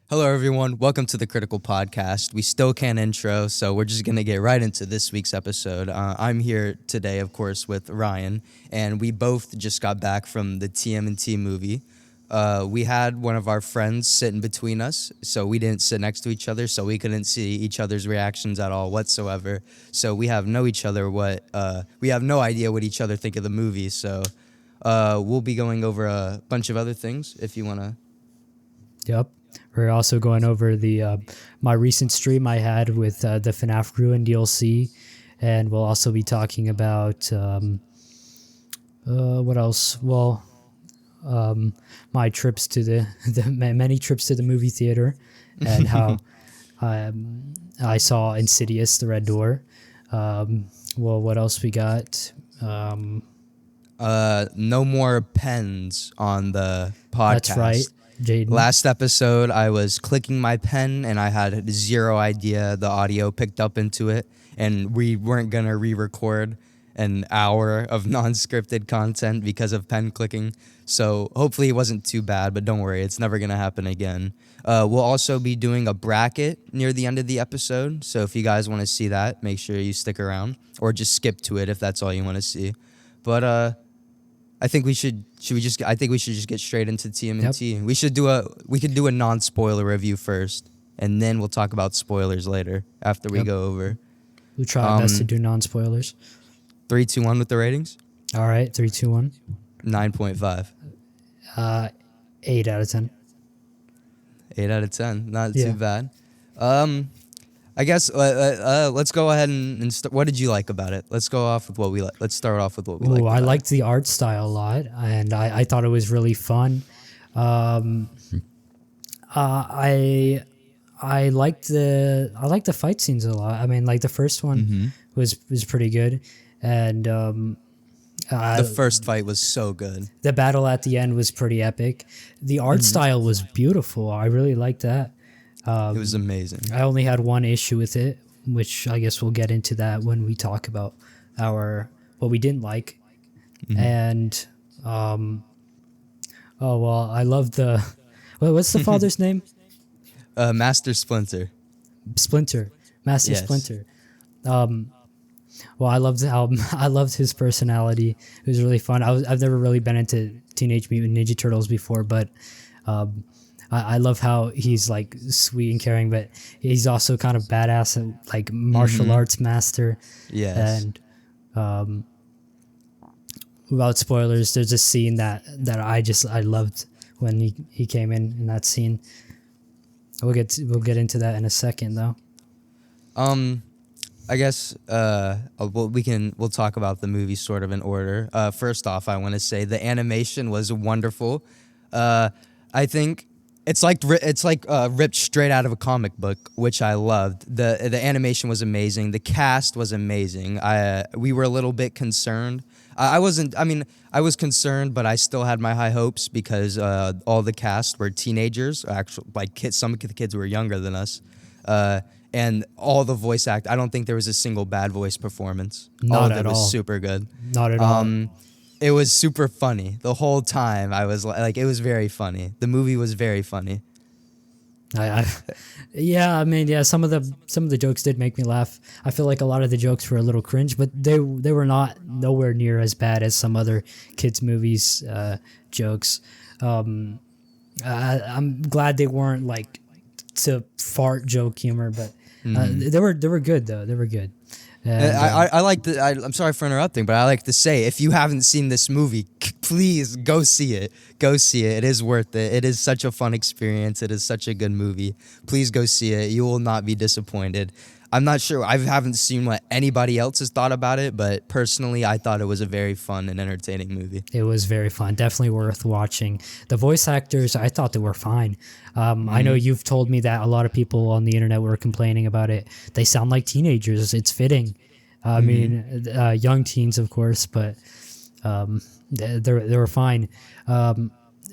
Hello, everyone. Welcome to the Critical Podcast. We still can't intro, so we're just going to get right into this week's episode. I'm here today, of course, with Ryan, and we both just got back from the TMNT movie. We had one of our friends sitting between us, so we didn't sit next to each other, so we couldn't see each other's reactions at all whatsoever. So we have no idea what each other think of the movie. So we'll be going over a bunch of other things if you want to. Yep. We're also going over the my recent stream I had with the fnaf Ruin DLC, and we'll also be talking about what else? Well, my trips to the many trips to the movie theater, and how I saw Insidious: The Red Door. Well, what else we got? No more pens on the podcast. That's right. Jaden. Last episode, I was clicking my pen and I had zero idea the audio picked up into it, and we weren't going to re-record an hour of non-scripted content because of pen clicking. So hopefully it wasn't too bad, but don't worry, it's never going to happen again. We'll also be doing a bracket near the end of the episode, so if you guys want to see that, make sure you stick around, or just skip to it if that's all you want to see. But I think we should just get straight into TMNT. Yep. We could do a non-spoiler review first, and then we'll talk about spoilers later after we go over. We'll try our best to do non-spoilers. 3, 2, 1 with the ratings. All right, 3, 2, 1. 9.5. 8 out of 10. 8 out of 10. Not too bad. I guess let's go ahead and what did you like about it? Let's go off with what we like. Let's start off with what we like. I liked the art style a lot, and I thought it was really fun. I liked the fight scenes a lot. I mean, like the first one was pretty good, and the first fight was so good. The battle at the end was pretty epic. The art style was beautiful. I really liked that. It was amazing. I only had one issue with it, which I guess we'll get into that when we talk about what we didn't like. And I love the what's the father's name? Master Splinter. Master Splinter. I loved his personality. It was really fun. I've never really been into Teenage Mutant Ninja Turtles before, but I love how he's like sweet and caring, but he's also kind of badass and like martial arts master. Yes. And without spoilers, there's a scene that I loved when he came in that scene. We'll get into that in a second though. I guess we'll talk about the movie sort of in order. First off, I want to say the animation was wonderful. I think it's like ripped straight out of a comic book, which I loved. The animation was amazing. The cast was amazing. We were a little bit concerned. I was concerned, but I still had my high hopes because all the cast were teenagers. Actually, like kids. Some of the kids were younger than us. And all the voice act, I don't think there was a single bad voice performance. Not at all. It was super good. Not at all. It was super funny the whole time. I was like, it was very funny. The movie was very funny. Some of the jokes did make me laugh. I feel like a lot of the jokes were a little cringe, but they were nowhere near as bad as some other kids movies jokes. I'm glad they weren't like to fart joke humor, but they were good though. They were good. And, I like the. I'm sorry for interrupting, but I like to say, if you haven't seen this movie, please go see it. Go see it. It is worth it. It is such a fun experience. It is such a good movie. Please go see it. You will not be disappointed. I'm not sure. I haven't seen what anybody else has thought about it, but personally, I thought it was a very fun and entertaining movie. It was very fun. Definitely worth watching. The voice actors, I thought they were fine. I know you've told me that a lot of people on the internet were complaining about it. They sound like teenagers. It's fitting. I mean, young teens, of course, but they were fine.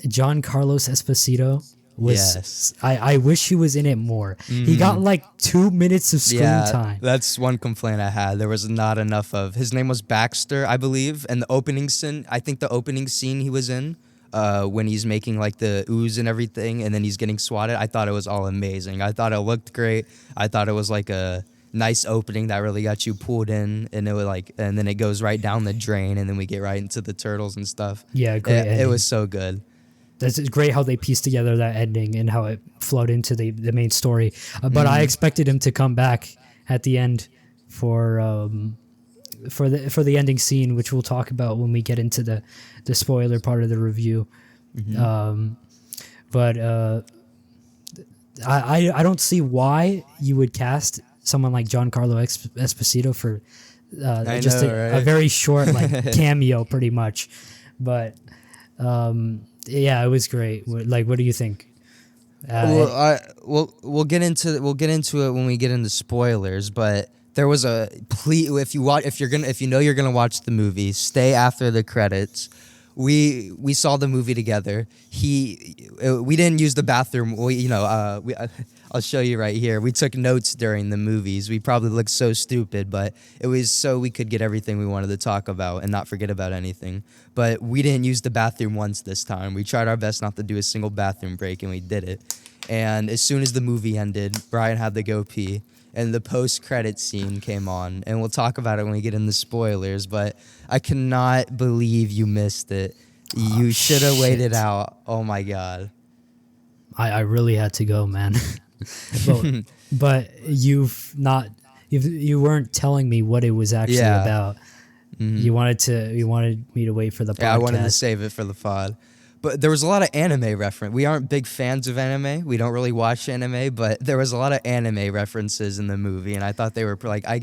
John Carlos Esposito was I wish he was in it more. He got like 2 minutes of screen time. That's one complaint I had. There was not enough of. His name was Baxter, I believe, and the opening scene he was in when he's making like the ooze and everything, and then he's getting swatted. I thought it was all amazing. I thought it looked great. I thought it was like a nice opening that really got you pulled in, and it was like, and then it goes right down the drain, and then we get right into the turtles and stuff. Yeah, great. It was so good. It's great how they pieced together that ending and how it flowed into the main story. But I expected him to come back at the end for the ending scene, which we'll talk about when we get into the spoiler part of the review. But I don't see why you would cast someone like Giancarlo Esposito for a very short like cameo, pretty much. But yeah, it was great. Like, what do you think? We'll get into it when we get into spoilers. But there was a plea: if you know you're gonna watch the movie, stay after the credits. We saw the movie together. We didn't use the bathroom. I'll show you right here. We took notes during the movies. We probably looked so stupid, but it was so we could get everything we wanted to talk about and not forget about anything. But we didn't use the bathroom once this time. We tried our best not to do a single bathroom break, and we did it. And as soon as the movie ended, Brian had to go pee, and the post-credit scene came on. And we'll talk about it when we get into spoilers, but I cannot believe you missed it. You should have waited out. Oh, my God. I really had to go, man. but you weren't telling me what it was actually about. Mm-hmm. You wanted me to wait for the podcast. Yeah, I wanted to save it for the pod. But there was a lot of anime reference. We aren't big fans of anime. We don't really watch anime, but there was a lot of anime references in the movie, and I thought they were like, I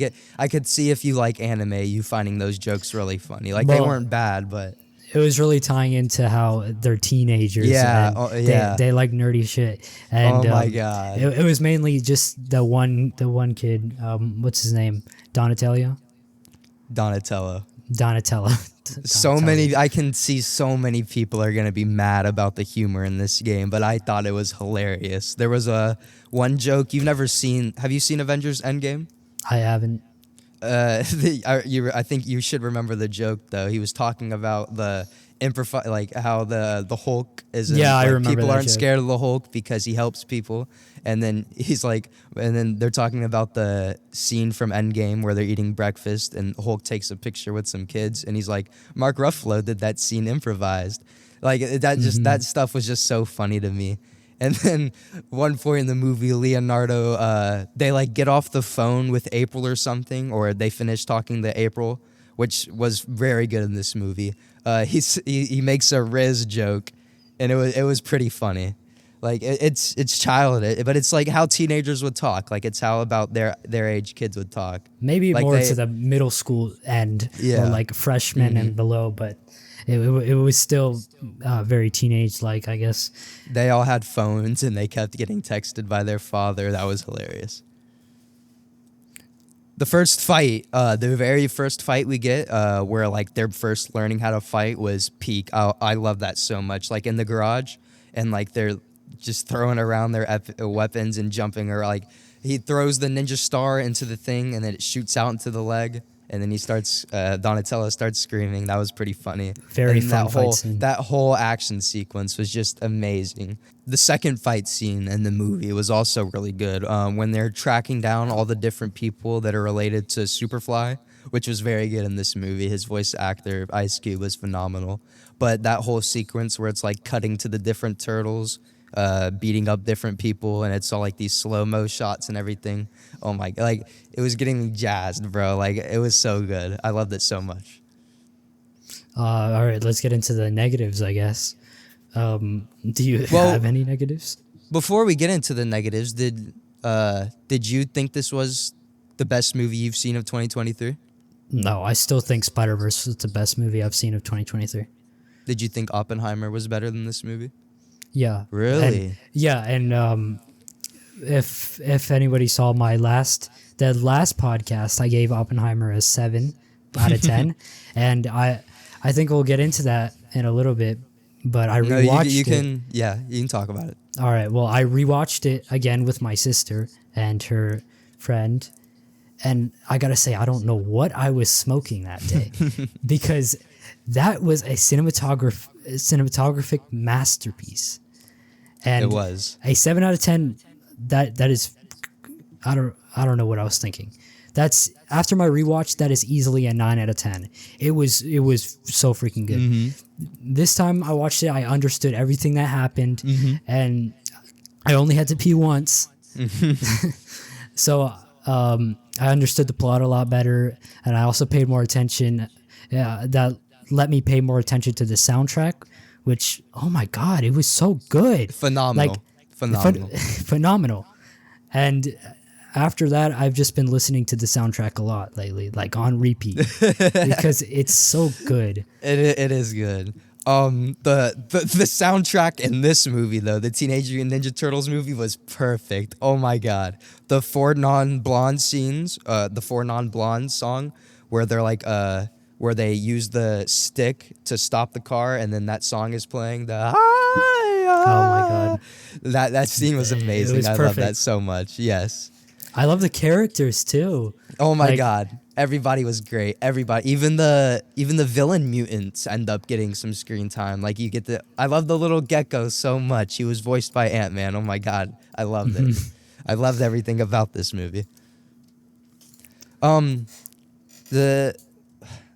could see if you like anime, you finding those jokes really funny. Like, they weren't bad, but it was really tying into how they're teenagers. Yeah, and they like nerdy shit. And, oh my God! It was mainly just the one kid. What's his name? Donatello. I can see so many people are gonna be mad about the humor in this game, but I thought it was hilarious. There was one joke you've never seen. Have you seen Avengers Endgame? I haven't. I think you should remember the joke though. He was talking about the like how the Hulk is. I remember. People aren't joke. scared of the Hulk because he helps people, and then he's like, and then they're talking about the scene from Endgame where they're eating breakfast, and Hulk takes a picture with some kids, and he's like, Mark Ruffalo did that scene improvised, like that. Just that stuff was just so funny to me. And then one point in the movie, Leonardo, they like get off the phone with April or something, or they finish talking to April, which was very good in this movie. He makes a Riz joke, and it was pretty funny. Like it's childish, but it's like how teenagers would talk. Like it's how about their age kids would talk. Maybe like more to the middle school end, or like freshmen and below, but. It was still very teenage-like, I guess. They all had phones, and they kept getting texted by their father. That was hilarious. The first fight, the very first fight we get, where like they're first learning how to fight, was peak. I love that so much. Like in the garage, and like they're just throwing around their weapons and jumping, or like he throws the ninja star into the thing, and then it shoots out into the leg. And then Donatello starts screaming. That was pretty funny. Very fun fight scene. That whole action sequence was just amazing. The second fight scene in the movie was also really good. When they're tracking down all the different people that are related to Superfly, which was very good in this movie. His voice actor, Ice Cube, was phenomenal. But that whole sequence where it's like cutting to the different turtles, beating up different people, and it's all like these slow-mo shots and everything. Oh my God, like it was getting me jazzed, bro. Like it was so good. I loved it so much. All right, let's get into the negatives, I guess. Do you have any negatives? Before we get into the negatives, did you think this was the best movie you've seen of 2023? No, I still think Spider-Verse is the best movie I've seen of 2023. Did you think Oppenheimer was better than this movie? Yeah. Really? And if anybody saw the last podcast, I gave Oppenheimer a 7 out of 10, and I think we'll get into that in a little bit. But I rewatched it. You can talk about it. All right. Well, I rewatched it again with my sister and her friend, and I gotta say, I don't know what I was smoking that day because that was a cinematographic masterpiece. And It was. a 7 out of 10. That is, I don't know what I was thinking. That's after my rewatch. That is easily a 9 out of 10. It was so freaking good. Mm-hmm. This time I watched it, I understood everything that happened, Mm-hmm. and I only had to pee once. So I understood the plot a lot better, and I also paid more attention. That let me pay more attention to the soundtrack, which, oh my god, it was so good. Phenomenal. Phenomenal. Phenomenal. And after that, I've just been listening to the soundtrack a lot lately, like on repeat, because it's so good. It is good. The soundtrack in this movie though, the Teenage Mutant Ninja Turtles movie, was perfect. Oh my god, the four non-blonde scenes, the four non-blonde song where they're like where they use the stick to stop the car, and then that song is playing. Oh my god, that scene was amazing. was I love perfect. that so much. Yes. I love the characters too. Oh my Like, god. Everybody was great. Everybody, even the villain mutants end up getting some screen time. Like you get I love the little gecko so much. He was voiced by Ant-Man. Oh my god. I loved it. I loved everything about this movie.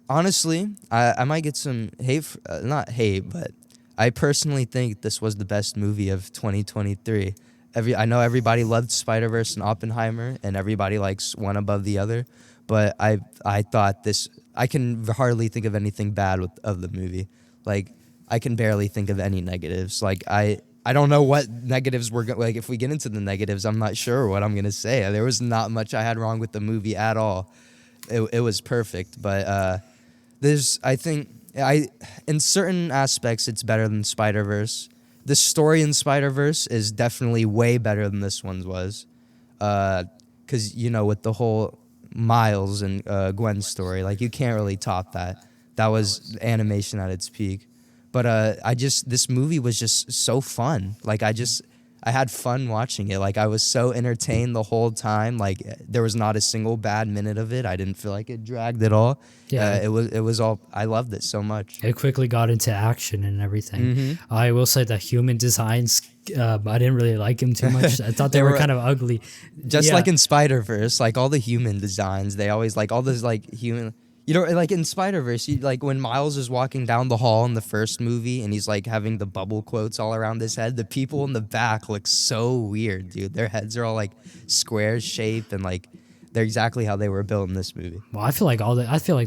Honestly, I might get some hate, not hate, but I personally think this was the best movie of 2023. I know everybody loved Spider-Verse and Oppenheimer, and everybody likes one above the other, but I thought this. I can hardly think of anything bad of the movie. Like I can barely think of any negatives. Like I don't know what negatives we're like. If we get into the negatives, I'm not sure what I'm gonna say. There was not much I had wrong with the movie at all. It was perfect, but I think in certain aspects it's better than Spider-Verse. The story in Spider-Verse is definitely way better than this one was. Because, with the whole Miles and Gwen story, like, you can't really top that. That was animation at its peak. But this movie was just so fun. Like, I had fun watching it. Like, I was so entertained the whole time. Like, there was not a single bad minute of it. I didn't feel like it dragged at all. Yeah. It was all, I loved it so much. It quickly got into action and everything. Mm-hmm. I will say the human designs, I didn't really like them too much. I thought they were kind of ugly. Just Yeah. like in Spider-Verse, like all the human designs, they always like all those like human. Like in Spider-Verse, like when Miles is walking down the hall in the first movie and he's like having the bubble quotes all around his head, the people in the back look so weird, dude. Their heads are all like square shaped and like they're exactly how they were built in this movie. Well, I feel like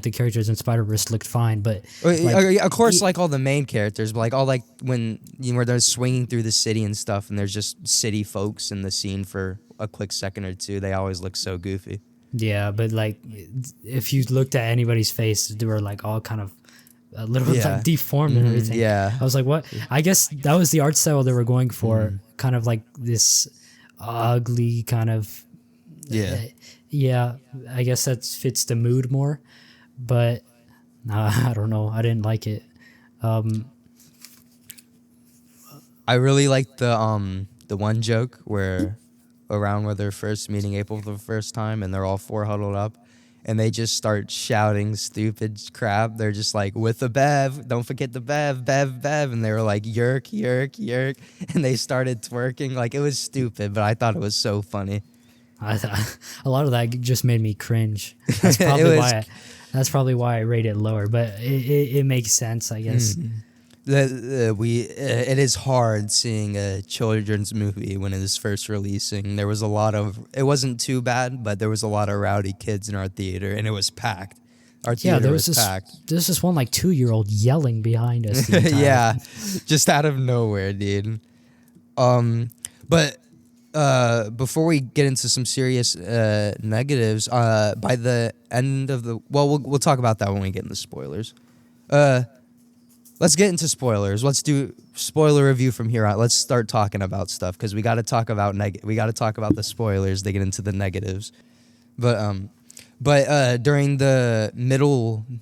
the characters in Spider-Verse looked fine, but Of course, like all the main characters, but like all like when where they're swinging through the city and stuff, and there's just city folks in the scene for a quick second or two, they always look so goofy. yeah, but like if you looked at anybody's face, they were like all kind of a little bit like deformed and everything. Yeah. I was like, what? I guess that was the art style they were going for, kind of like this ugly kind of. Yeah, I guess that fits the mood more, but I don't know. I didn't like it. I really liked the one joke where they're first meeting April for the first time and they're all four huddled up and they just start shouting stupid crap. They're just like, with the bev, don't forget the bev, and they were like, yerk, yerk, yerk, and they started twerking. Like, it was stupid, but I thought it was so funny. A lot of that just made me cringe. That's probably why I rate it lower, but it makes sense, I guess. It is hard seeing a children's movie when it is first releasing. There was it wasn't too bad, but there was a lot of rowdy kids in our theater, and it was packed. Our theater was packed. There's this one like 2-year-old yelling behind us. The entire Yeah, just out of nowhere, dude. But before we get into some serious negatives, by the end of we'll talk about that when we get into spoilers. Let's get into spoilers. Let's do spoiler review from here on. Let's start talking about stuff because we got to talk about the spoilers. They get into the negatives, but during the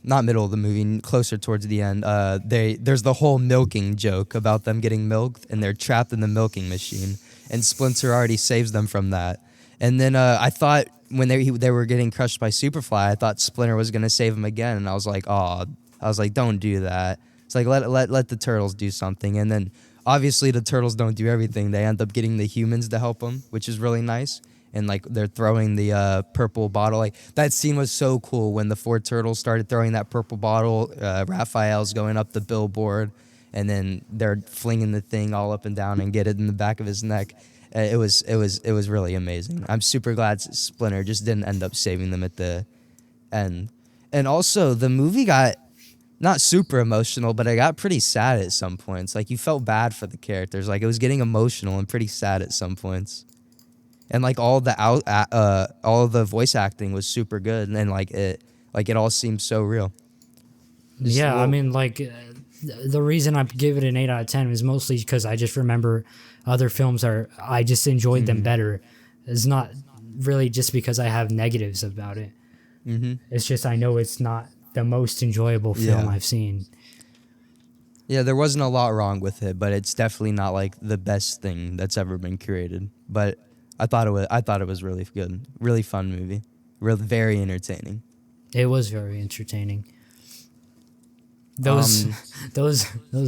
not middle of the movie, closer towards the end, there's the whole milking joke about them getting milked and they're trapped in the milking machine, and Splinter already saves them from that. And then I thought when they were getting crushed by Superfly, I thought Splinter was gonna save them again, and I was like, don't do that. It's like let the turtles do something, and then obviously the turtles don't do everything. They end up getting the humans to help them, which is really nice. And like they're throwing the purple bottle. Like that scene was so cool when the 4 turtles started throwing that purple bottle. Raphael's going up the billboard, and then they're flinging the thing all up and down and get it in the back of his neck. It was really amazing. I'm super glad Splinter just didn't end up saving them at the end. And also the movie got not super emotional, but it got pretty sad at some points. Like you felt bad for the characters. Like it was getting emotional and pretty sad at some points. And like all the voice acting was super good, and like it all seemed so real. Yeah, I mean, like the reason I give it an 8 out of 10 is mostly because I just remember other films I just enjoyed them better. It's not really just because I have negatives about it. Mm-hmm. It's just I know it's not the most enjoyable film I've seen. Yeah, there wasn't a lot wrong with it, but it's definitely not like the best thing that's ever been created. But I thought it was really good, really fun movie, very entertaining. It was very entertaining. Those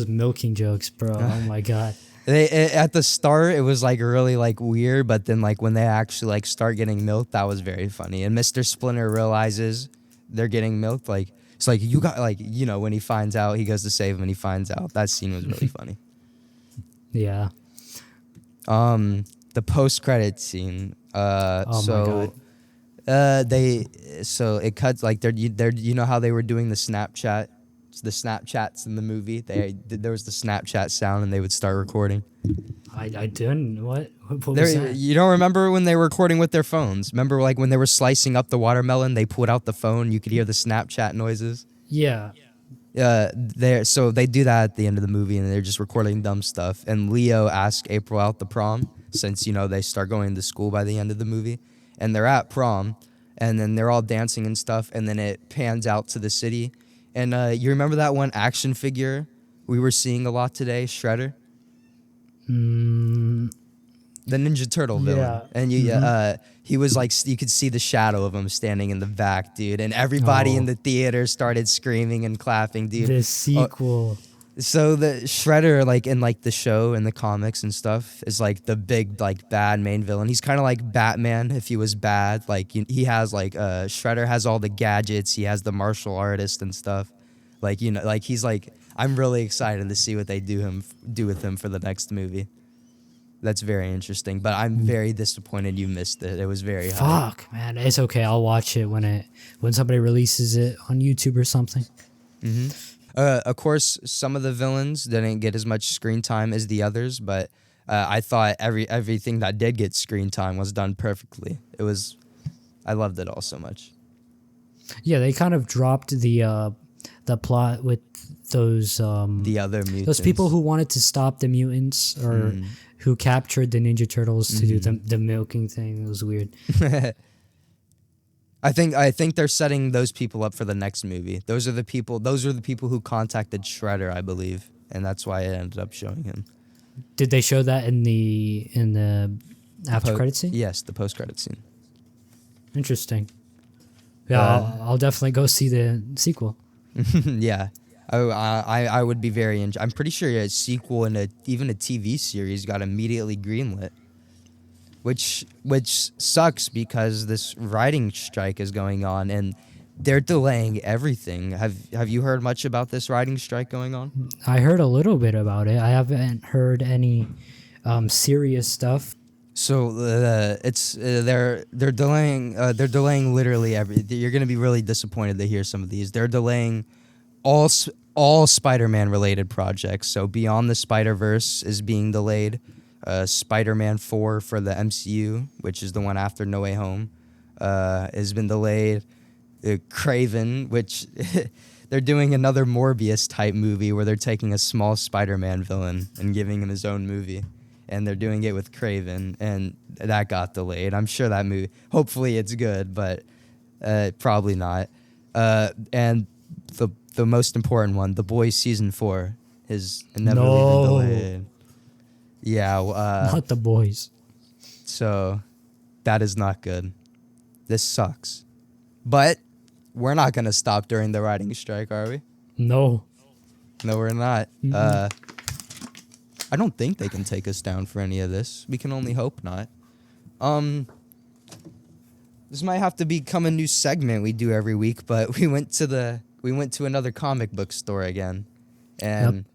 milking jokes, bro. Oh my god. At the start it was like really like weird, but then like when they actually like start getting milked, that was very funny. And Mr. Splinter realizes they're getting milked. Like it's like you got like when he finds out, he goes to save him and he finds out. That scene was really funny. Yeah. The post-credit scene. My God. It cuts like they're how they were doing the Snapchats in the movie. There was the Snapchat sound and they would start recording. I didn't. What was that? You don't remember when they were recording with their phones? Remember like when they were slicing up the watermelon, they pulled out the phone, you could hear the Snapchat noises? Yeah. So they do that at the end of the movie and they're just recording dumb stuff. And Leo asked April out to prom since, they start going to school by the end of the movie. And they're at prom and then they're all dancing and stuff. And then it pans out to the city. And you remember that one action figure we were seeing a lot today, Shredder? The Ninja Turtle villain. Yeah. And he was like, you could see the shadow of him standing in the back, dude. And everybody in the theater started screaming and clapping, dude. The sequel. So the Shredder, like in like the show and the comics and stuff, is like the big like bad main villain. He's kind of like Batman if he was bad. Like he has like Shredder has all the gadgets. He has the martial artist and stuff. Like like he's like, I'm really excited to see what they do with him for the next movie. That's very interesting, but I'm very disappointed you missed it. It was very high. Fuck, man. It's okay. I'll watch it when somebody releases it on YouTube or something. Mm-hmm. Of course, some of the villains didn't get as much screen time as the others, but I thought everything that did get screen time was done perfectly. I loved it all so much. Yeah, they kind of dropped the plot with those the other mutants. Those people who wanted to stop the mutants or who captured the Ninja Turtles to do the milking thing. It was weird. I think they're setting those people up for the next movie. Those are the people who contacted Shredder, I believe, and that's why it ended up showing him. Did they show that in the after credit scene? Yes, the post credit scene. Interesting. Yeah, I'll definitely go see the sequel. Yeah. I would be very I'm pretty sure a sequel and even a TV series got immediately greenlit. Which sucks because this writing strike is going on and they're delaying everything. Have you heard much about this writing strike going on? I heard a little bit about it. I haven't heard any serious stuff. So they're delaying literally everything. You're gonna be really disappointed to hear some of these. They're delaying all Spider-Man related projects. So Beyond the Spider-Verse is being delayed. Spider-Man 4 for the MCU, which is the one after No Way Home, has been delayed. Craven, which they're doing another Morbius type movie where they're taking a small Spider-Man villain and giving him his own movie. And they're doing it with Craven, and that got delayed. I'm sure that movie, hopefully it's good, but probably not. And the most important one, The Boys Season 4, has inevitably been delayed. Yeah. Not The Boys. So that is not good. This sucks. But we're not going to stop during the writing strike, are we? No. No, we're not. Mm-mm. I don't think they can take us down for any of this. We can only hope not. This might have to become a new segment we do every week, but we went to another comic book store again, and Yep.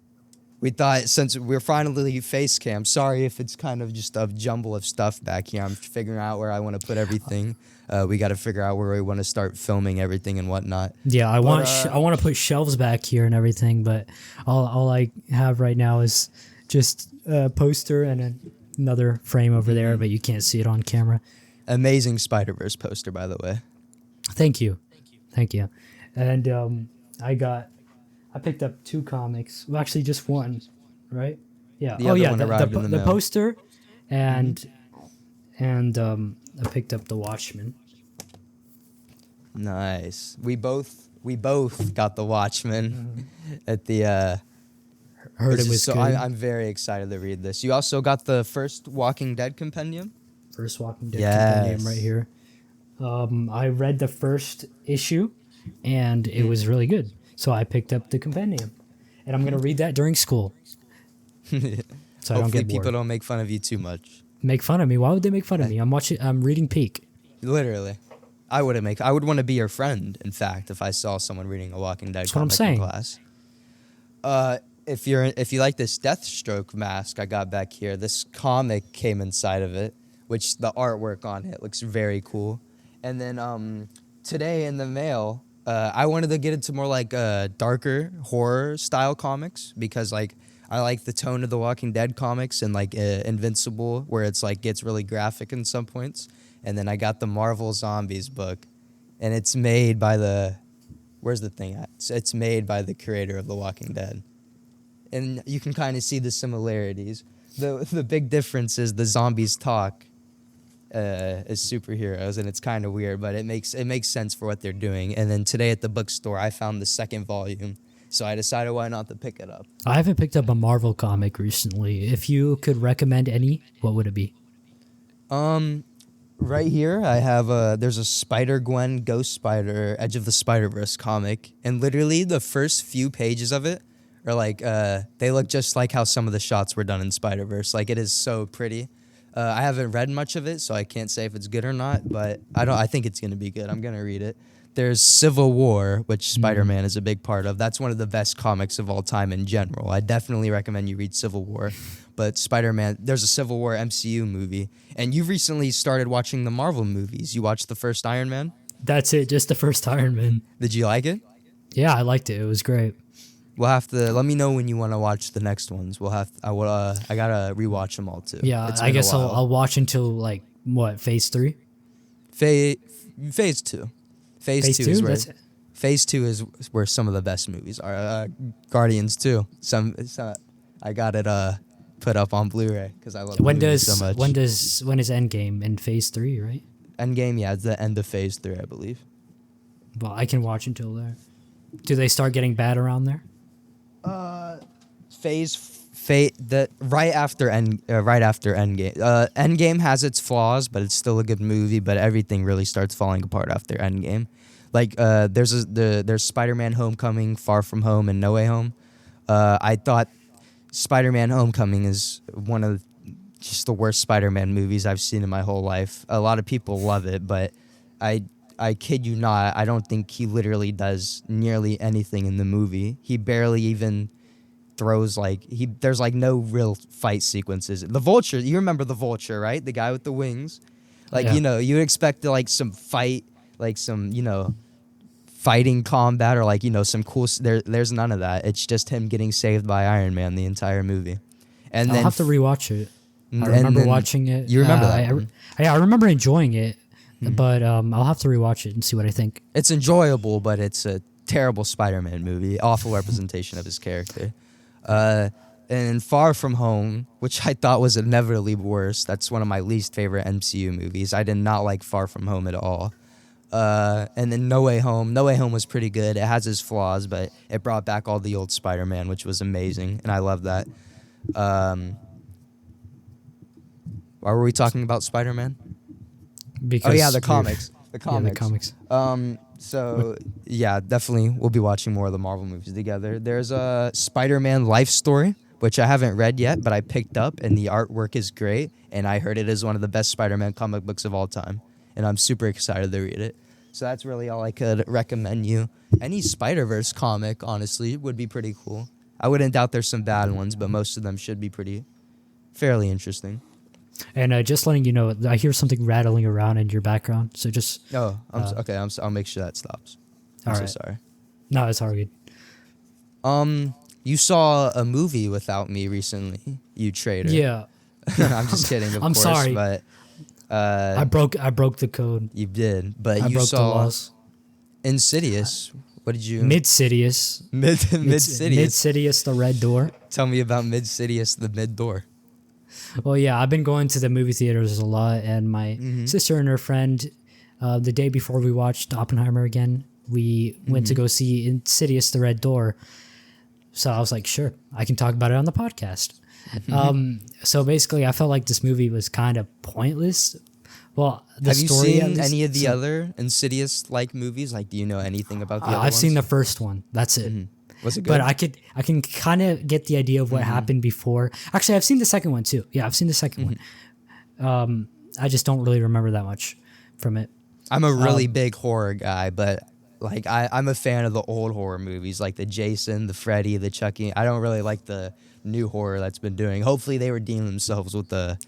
we thought since we're finally face cam. Sorry if it's kind of just a jumble of stuff back here. I'm figuring out where I want to put everything. We got to figure out where we want to start filming everything and whatnot. Yeah, I want to put shelves back here and everything, but all I have right now is just a poster and another frame over there, but you can't see it on camera. Amazing Spider-Verse poster, by the way. Thank you. And I picked up 2 comics. Well, actually, just one, right? Yeah. The other one arrived in the mail. Poster, and I picked up the Watchmen. Nice. We both got the Watchmen at the. Heard it was so good. I'm very excited to read this. You also got the first Walking Dead compendium. First Walking Dead compendium right here. I read the first issue, and it was really good. So I picked up the compendium, and I'm gonna read that during school. So I don't Hopefully get bored. people don't make fun of you too much. Make fun of me? Why would they make fun of me? I'm reading Peak. Literally. I would want to be your friend, in fact, if I saw someone reading a Walking Dead That's what I'm comic in saying. class. If you like this Deathstroke mask I got back here, this comic came inside of it, which the artwork on it looks very cool. And then today in the mail, I wanted to get into more like darker horror style comics because like I like the tone of the Walking Dead comics and like Invincible, where it's like gets really graphic in some points. And then I got the Marvel Zombies book, and it's made by where's the thing at? It's made by the creator of The Walking Dead. And you can kind of see the similarities. The big difference is the zombies talk as superheroes, and it's kind of weird, but it makes sense for what they're doing. And then today at the bookstore, I found the second volume, so I decided why not to pick it up. I haven't picked up a Marvel comic recently. If you could recommend any, what would it be? Right here, I have there's a Spider-Gwen Ghost Spider Edge of the Spider-Verse comic, and literally the first few pages of it are like they look just like how some of the shots were done in Spider-Verse. Like it is so pretty. I haven't read much of it, so I can't say if it's good or not, but I think it's gonna be good. I'm gonna read it. There's Civil War, which Spider-Man is a big part of. That's one of the best comics of all time in general. I definitely recommend you read Civil War. But Spider-Man, there's a Civil War MCU movie. And you've recently started watching the Marvel movies. You watched the first Iron Man? That's it, just the first Iron Man. Did you like it? Yeah, I liked it. It was great. We'll have to let me know when you want to watch the next ones. I gotta rewatch them all too. Yeah, It's I been a guess while. I'll watch until like what, phase 3? Phase 2. Phase 2 is where That's it. Phase 2 is where some of the best movies are. Guardians 2. I got it put up on Blu-ray because I love movies so much. When is Endgame in phase 3, right? Endgame, yeah, it's the end of Phase 3, I believe. Well, I can watch until there. Do they start getting bad around there? Right after Endgame. Endgame has its flaws, but it's still a good movie. But everything really starts falling apart after Endgame. Like there's Spider-Man: Homecoming, Far From Home, and No Way Home. I thought Spider-Man: Homecoming is one of just the worst Spider-Man movies I've seen in my whole life. A lot of people love it, but I kid you not, I don't think he literally does nearly anything in the movie. He barely even throws there's like no real fight sequences. The Vulture, you remember the Vulture, right? The guy with the wings. Yeah. You would expect some fight, some, fighting combat or some cool there's none of that. It's just him getting saved by Iron Man the entire movie. And I'll then have to rewatch it. I and remember then- watching it. You remember that one? I remember enjoying it, but I'll have to rewatch it and see what I think. It's enjoyable, but it's a terrible Spider-Man movie. Awful representation of his character. And Far From Home, which I thought was inevitably worse. That's one of my least favorite MCU movies. I did not like Far From Home at all. And then No Way Home. No Way Home was pretty good. It has its flaws, but it brought back all the old Spider-Man, which was amazing, and I love that. Why were we talking about Spider-Man? Because Oh yeah, the you're- comics. The Yeah, comics. the comics. So yeah, definitely we'll be watching more of the Marvel movies together. There's a Spider-Man Life Story, which I haven't read yet, but I picked up, and the artwork is great, and I heard it is one of the best Spider-Man comic books of all time, and I'm super excited to read it. So that's really all I could recommend you. Any Spider-Verse comic, honestly, would be pretty cool. I wouldn't doubt there's some bad ones, but most of them should be fairly interesting. And just letting you know, I hear something rattling around in your background. So just Oh, okay. I'll make sure that stops. I'm all so right. sorry. No, it's all good. You saw a movie without me recently, you traitor. Yeah, I'm just kidding, of I'm course. sorry. But I broke the code. you did. But I you broke the saw laws. Insidious. What did you? Mid-Sidious. Mid-Sidious. Mid-Sidious, the red door. Tell me about Mid-Sidious, the mid door. Well, yeah, I've been going to the movie theaters a lot, and my sister and her friend, the day before we watched Oppenheimer again, we went to go see Insidious, the red door. So I was like, sure, I can talk about it on the podcast. So basically, I felt like this movie was kind of pointless. Well, Have you seen any of the other Insidious-like movies? Like, do you know anything about the other I've ones? seen the first one. That's it. Was it good? But I can kind of get the idea of what happened before. Actually, I've seen the second one too. Yeah, I've seen the second one. I just don't really remember that much from it. I'm a really big horror guy, but like I'm a fan of the old horror movies, like the Jason, the Freddy, the Chucky. I don't really like the new horror that's been doing. Hopefully, they redeem themselves with the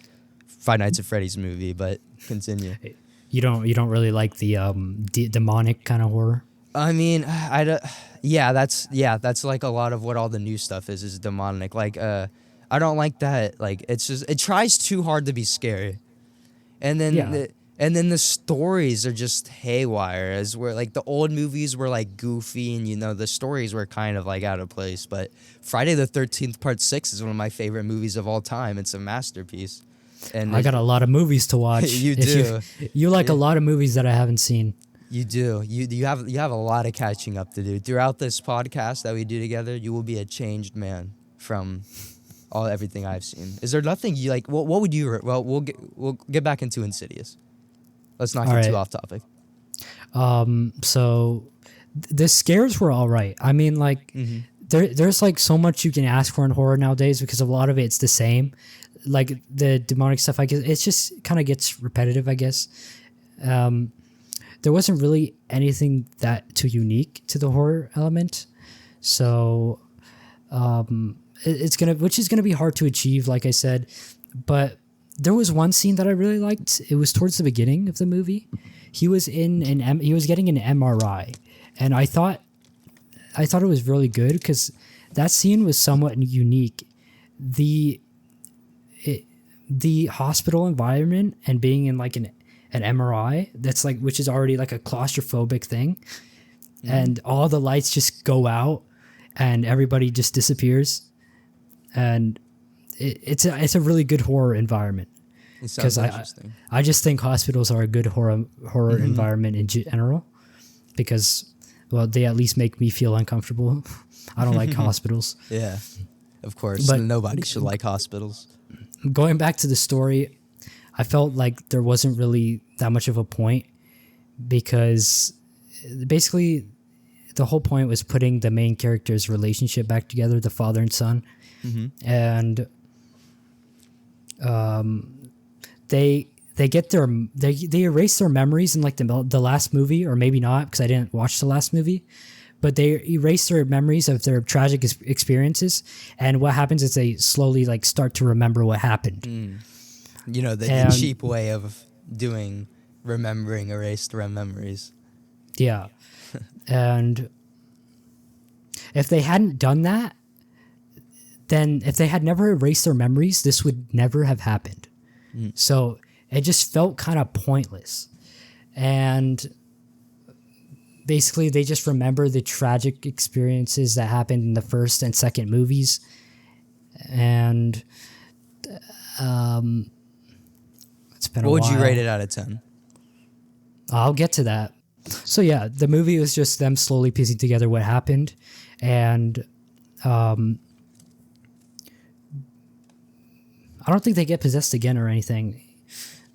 Five Nights at Freddy's movie. But continue. You don't really like the demonic kind of horror. I mean, that's like a lot of what all the new stuff is demonic. Like, I don't like that. Like, it's just it tries too hard to be scary, and then the stories are just haywire. As where like the old movies were like goofy, and the stories were kind of like out of place. But Friday the 13th Part 6 is one of my favorite movies of all time. It's a masterpiece. And I got a lot of movies to watch. You do. You like a lot of movies that I haven't seen. You do. You have a lot of catching up to do. Throughout this podcast that we do together, you will be a changed man from everything I've seen. Is there nothing you like? What would you? Well, we'll get back into Insidious. Let's not get too off topic. So the scares were all right. I mean, like there's like so much you can ask for in horror nowadays because a lot of it's the same. Like the demonic stuff, I guess it's just kind of gets repetitive. I guess. There wasn't really anything that too unique to the horror element, so which is gonna be hard to achieve, like I said. But there was one scene that I really liked. It was towards the beginning of the movie. He was he was getting an MRI, and I thought it was really good because that scene was somewhat unique. The hospital environment and being in like an MRI that's like, which is already like a claustrophobic thing, and all the lights just go out and everybody just disappears, and it's a really good horror environment. Because I just think hospitals are a good horror environment in general, because well, they at least make me feel uncomfortable. I don't like hospitals. Yeah, of course. But nobody should like hospitals. Going back to the story, I felt like there wasn't really that much of a point, because basically the whole point was putting the main character's relationship back together, the father and son. And they erase their memories in like the last movie, or maybe not, because I didn't watch the last movie. But they erase their memories of their tragic experiences, and what happens is they slowly like start to remember what happened. The cheap way of doing remembering erased memories. Yeah. And if they hadn't done that, then if they had never erased their memories, this would never have happened. So it just felt kind of pointless. And basically they just remember the tragic experiences that happened in the first and second movies. And it's been a while. What would you rate it out of 10? I'll get to that. So yeah, the movie was just them slowly piecing together what happened, and I don't think they get possessed again or anything.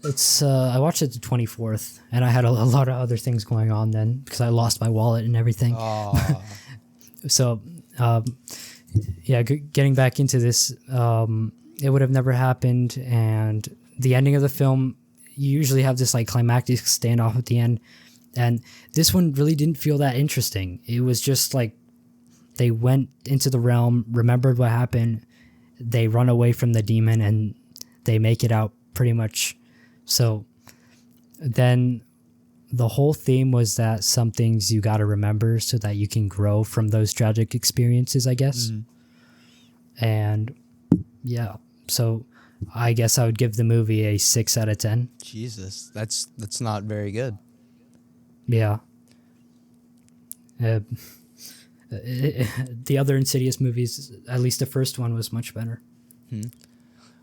It's I watched it the 24th, and I had a lot of other things going on then because I lost my wallet and everything. Oh, So, yeah, getting back into this, it would have never happened. And the ending of the film, you usually have this like climactic standoff at the end, and this one really didn't feel that interesting. It was just like they went into the realm, remembered what happened, they run away from the demon, and they make it out pretty much. So then the whole theme was that some things you got to remember so that you can grow from those tragic experiences, I guess. And yeah, so I guess I would give the movie a 6 out of 10. Jesus, that's not very good. Yeah. The other Insidious movies, at least the first one, was much better.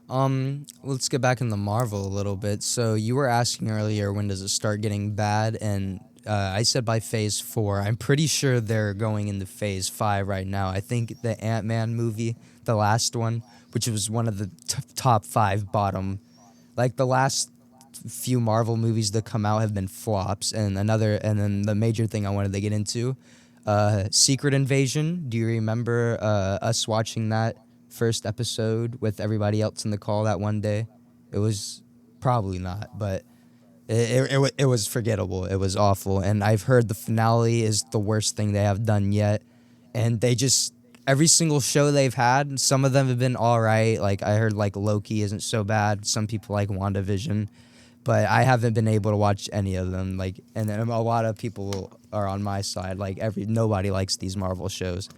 Let's get back in the Marvel a little bit. So you were asking earlier, when does it start getting bad? And I said by phase 4. I'm pretty sure they're going into phase 5 right now. I think the Ant-Man movie, the last one, which was one of the top 5 bottom, like the last few Marvel movies that come out have been flops. And then the major thing I wanted to get into, Secret Invasion. Do you remember us watching that first episode with everybody else in the call that one day? It was probably not, but it was forgettable. It was awful, and I've heard the finale is the worst thing they have done yet. And they just, every single show they've had, some of them have been all right. Like I heard like Loki isn't so bad. Some people like WandaVision, but I haven't been able to watch any of them. Like, and then a lot of people are on my side. Like nobody likes these Marvel shows.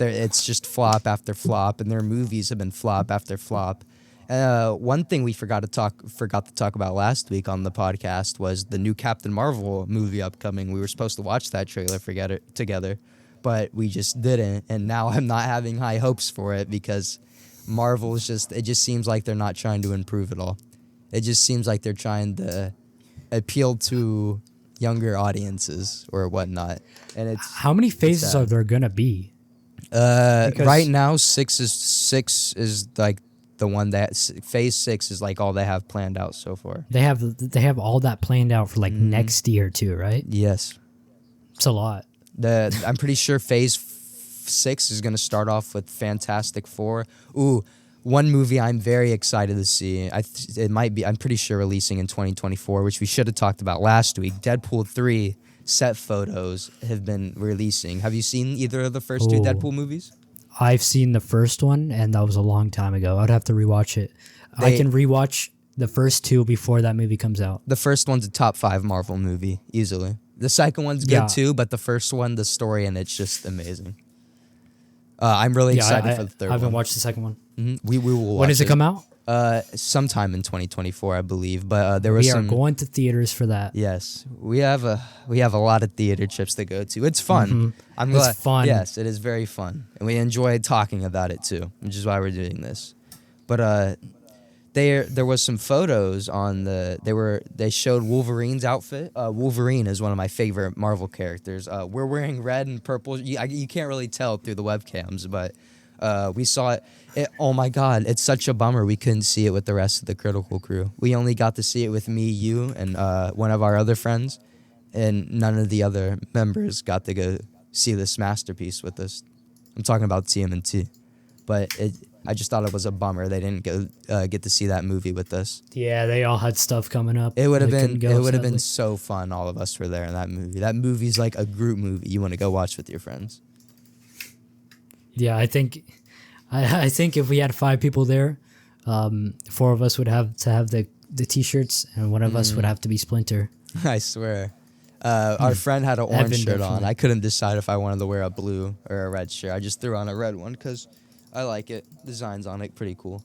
It's just flop after flop, and their movies have been flop after flop. One thing we forgot to talk about last week on the podcast was the new Captain Marvel movie upcoming. We were supposed to watch that trailer together, but we just didn't. And now I'm not having high hopes for it because Marvel is it just seems like they're not trying to improve at all. It just seems like they're trying to appeal to younger audiences or whatnot. And how many phases are there gonna be? Right now, six is like the one that phase 6 is like all they have planned out so far. They have all that planned out for like next year too, right? Yes, it's a lot. I'm pretty sure phase 6 is going to start off with Fantastic Four. Ooh, one movie I'm very excited to see. It might be. I'm pretty sure releasing in 2024, which we should have talked about last week. Deadpool 3. Set photos have been releasing. Have you seen either of the first 2 Deadpool movies? I've seen the first one, and that was a long time ago. I'd have to rewatch it. I can rewatch the first 2 before that movie comes out. The first one's a top 5 Marvel movie, easily. The second one's good too, but the first one, the story in it's just amazing. I'm really excited for the third one. I haven't watched the second one. We will watch it. When does it come out? Sometime in 2024, I believe. But there was we are going to theaters for that. Yes, we have a lot of theater trips to go to. It's fun. It's fun. Yes, it is very fun, and we enjoy talking about it too, which is why we're doing this. But there was some photos on they showed Wolverine's outfit. Wolverine is one of my favorite Marvel characters. We're wearing red and purple. You can't really tell through the webcams, but we saw it. Oh my God, it's such a bummer we couldn't see it with the rest of the Critical Crew. We only got to see it with me, you, and one of our other friends, and none of the other members got to go see this masterpiece with us. I'm talking about TMNT, but I just thought it was a bummer they didn't get to see that movie with us. Yeah, they all had stuff coming up. It would have been so fun. All of us were there in that movie. That movie's like a group movie you want to go watch with your friends. Yeah, I think if we had 5 people there, 4 of us would have to have the T-shirts, and one of us would have to be Splinter. I swear. Our friend had an orange shirt definitely. on. I couldn't decide if I wanted to wear a blue or a red shirt. I just threw on a red one because I like it. Designs on it pretty cool.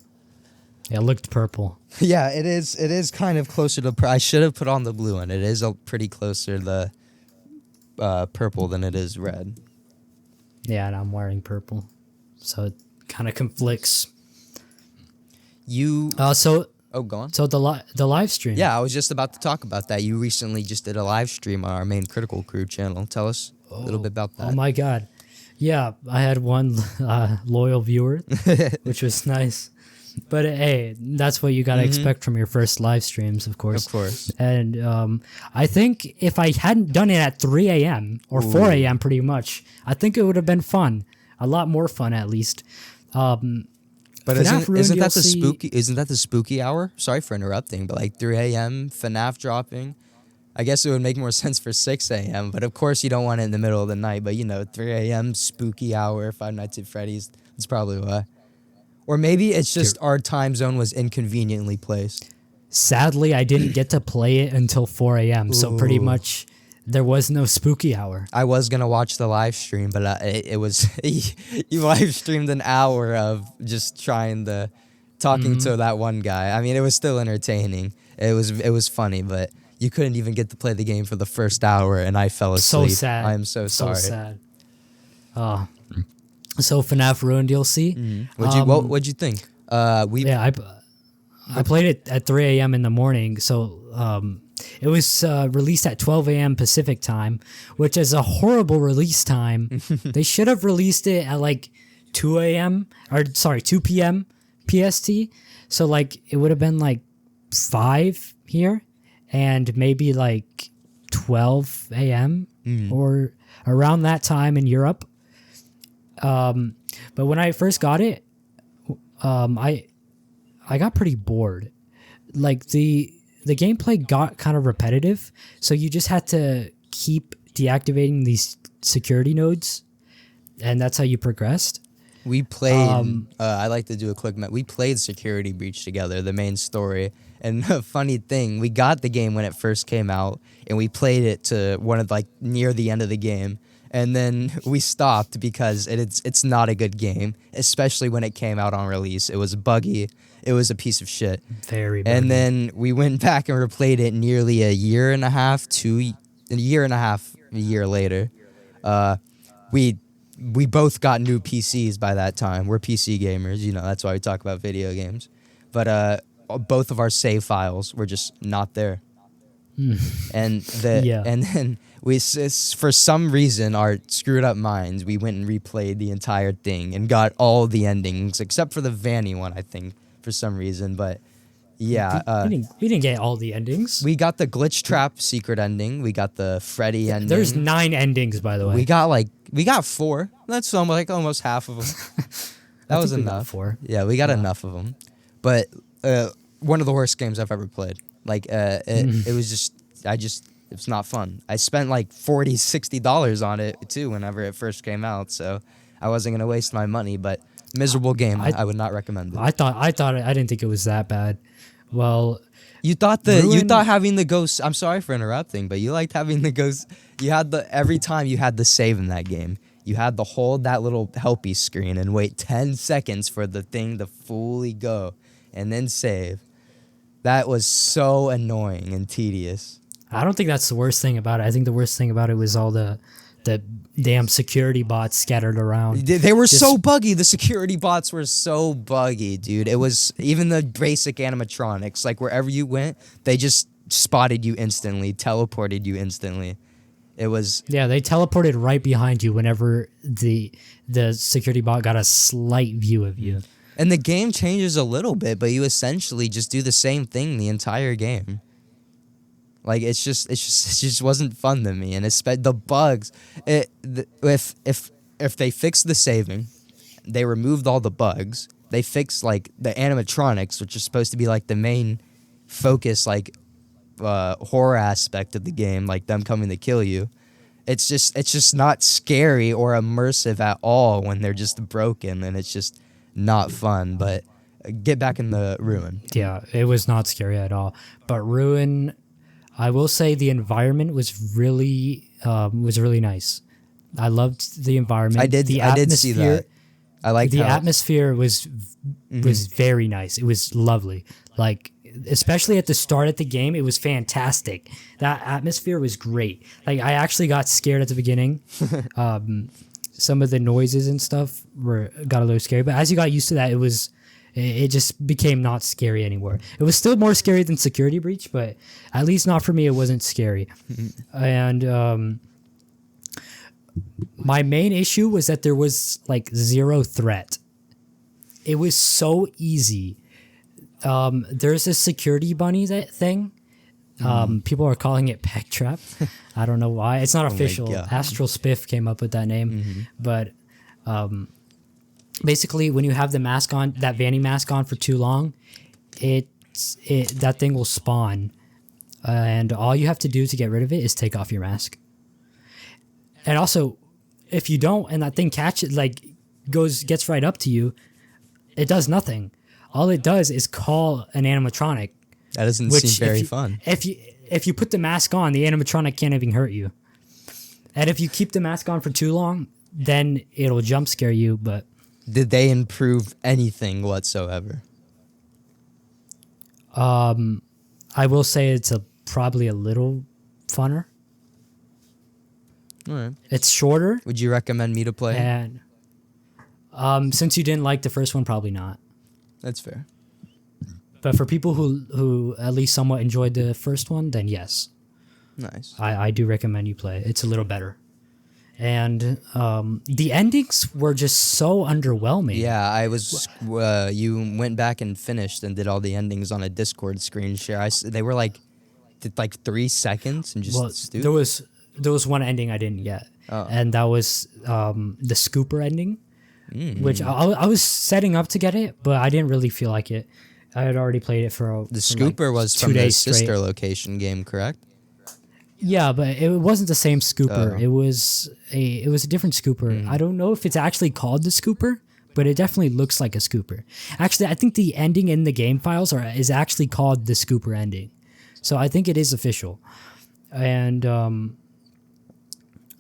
Yeah, it looked purple. Yeah, it is. It is kind of closer to. I should have put on the blue one. It is pretty closer to the purple than it is red. Yeah, and I'm wearing purple, so it kind of conflicts. You. Oh, go on. So the live stream. Yeah, I was just about to talk about that. You recently just did a live stream on our main Critical Crew channel. Tell us a little bit about that. Oh my God. Yeah, I had one loyal viewer, which was nice. But hey, that's what you gotta expect from your first live streams, of course. Of course. And I think if I hadn't done it at 3 a.m. or 4 a.m. pretty much, I think it would have been fun. A lot more fun, at least. But FNAF Ruined isn't that the DLC spooky? Isn't that the spooky hour? Sorry for interrupting, but like 3 a.m. FNAF dropping. I guess it would make more sense for 6 a.m. But of course, you don't want it in the middle of the night. But 3 a.m. spooky hour, Five Nights at Freddy's. That's probably why. Or maybe it's just our time zone was inconveniently placed. Sadly, I didn't get to play it until 4 a.m. So pretty much there was no spooky hour. I was gonna watch the live stream, but it was you live streamed an hour of just talking to that one guy. I mean, it was still entertaining. It was funny, but you couldn't even get to play the game for the first hour, and I fell asleep. So sad. I am so sorry. So sad. So FNAF Ruined DLC. What'd you think? I played it at 3 a.m. in the morning. So it was released at 12 a.m. Pacific time, which is a horrible release time. They should have released it at like 2 p.m. PST. So like it would have been like 5 here and maybe like 12 a.m. Or around that time in Europe. But when I first got it, I got pretty bored. Like the gameplay got kind of repetitive, so you just had to keep deactivating these security nodes, and that's how you progressed. We played. I like to do a quick. We played Security Breach together, the main story. And a funny thing, we got the game when it first came out, and we played it to near the end of the game. And then we stopped because it's not a good game, especially when it came out on release. It was buggy. It was a piece of shit. Very buggy. And then we went back and replayed it nearly a year later. We both got new PCs by that time. We're PC gamers, that's why we talk about video games. But both of our save files were just not there. And then we, for some reason, our screwed up minds, we went and replayed the entire thing and got all the endings except for the Vanny one, I think, for some reason. But yeah, we didn't get all the endings. We got the Glitch Trap secret ending. We got the Freddy ending. There's 9 endings, by the way. We got 4. That's almost half of them. That was enough. 4. Yeah, we got enough of them. But one of the worst games I've ever played. It was just, it's not fun. I spent like $40, $60 on it too whenever it first came out, so I wasn't gonna waste my money. But miserable game. I would not recommend it. I didn't think it was that bad. Well, you thought having the ghost. I'm sorry for interrupting, but you liked having the ghost. You had every time you had the save in that game, you had to hold that little helpy screen and wait 10 seconds for the thing to fully go and then save. That was so annoying and tedious. I don't think that's the worst thing about it. I think the worst thing about it was all the damn security bots scattered around. They were so buggy. The security bots were so buggy, dude. It was even the basic animatronics. Like wherever you went, they just spotted you instantly, teleported you instantly. It was... Yeah, they teleported right behind you whenever the security bot got a slight view of you. And the game changes a little bit, but you essentially just do the same thing the entire game. Like it just wasn't fun to me, and the bugs. If they fixed the saving, they removed all the bugs. They fixed like the animatronics, which is supposed to be like the main focus, like horror aspect of the game, like them coming to kill you. It's just not scary or immersive at all when they're just broken, and it's just not fun. But get back in the Ruin. Yeah, it was not scary at all. But Ruin, I will say the environment was really nice. I loved the environment. I did see that. I liked the atmosphere was very nice. It was lovely. Like especially at the start of the game, it was fantastic. That atmosphere was great. Like I actually got scared at the beginning. Some of the noises and stuff got a little scary, but as you got used to that, it just became not scary anymore. It was still more scary than Security Breach, but at least not for me. It wasn't scary. And my main issue was that there was like zero threat. It was so easy There's a security bunny thing. People are calling it Peg Trap. I don't know why. It's not official. God. Astral Spiff came up with that name, but basically, when you have the mask on, that Vanny mask on for too long, that thing will spawn, and all you have to do to get rid of it is take off your mask. And also, if you don't, and that thing gets right up to you, it does nothing. All it does is call an animatronic. That doesn't seem very fun. If you put the mask on, the animatronic can't even hurt you. And if you keep the mask on for too long, then it'll jump scare you. But did they improve anything whatsoever? I will say it's probably a little funner. All right. It's shorter. Would you recommend me to play? And since you didn't like the first one, probably not. That's fair. But for people who at least somewhat enjoyed the first one, then yes. Nice. I do recommend you play. It's a little better. And the endings were just so underwhelming. Yeah, I was. You went back and finished and did all the endings on a Discord screen share. They were did 3 seconds and just stupid. There was one ending I didn't get, and that was the Scooper ending, which I was setting up to get it, but I didn't really feel like it. I had already played it for the Scooper was 2 from the days sister straight. location game, correct? Yeah, but it wasn't the same Scooper. It was a different Scooper. I don't know if it's actually called the Scooper, but it definitely looks like a Scooper. Actually, I think the ending in the game files is actually called the Scooper ending, so I think it is official. And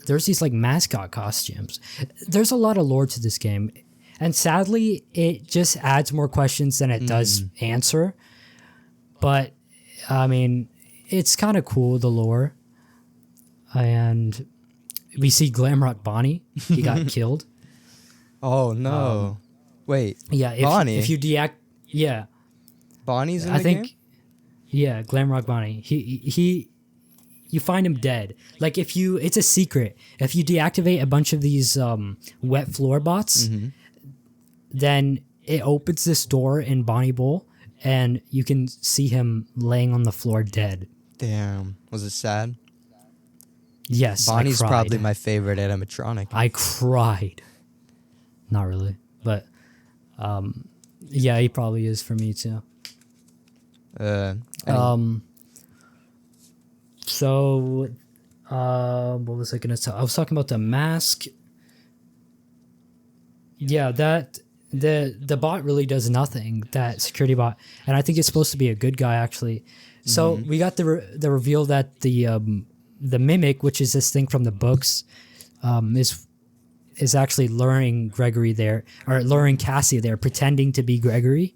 there's these mascot costumes. There's a lot of lore to this game, and sadly, it just adds more questions than it does answer. But I mean, it's kind of cool, the lore. And we see Glamrock Bonnie. He got killed. Oh no! Wait. Yeah, Bonnie. If you yeah, Bonnie's in I the think. game? Yeah, Glamrock Bonnie. He. You find him dead. It's a secret. If you deactivate a bunch of these wet floor bots, then it opens this door in Bonnie Bowl, and you can see him laying on the floor dead. Damn. Was it sad? Yes, Bonnie's I cried. probably my favorite animatronic. I cried. Not really, but yeah, he probably is for me too. So, what was I gonna tell? I was talking about the mask. Yeah, that the bot really does nothing. That security bot, and I think it's supposed to be a good guy actually. So we got the reveal that the mimic, which is this thing from the books, is actually luring Gregory there, or luring Cassie there, pretending to be Gregory,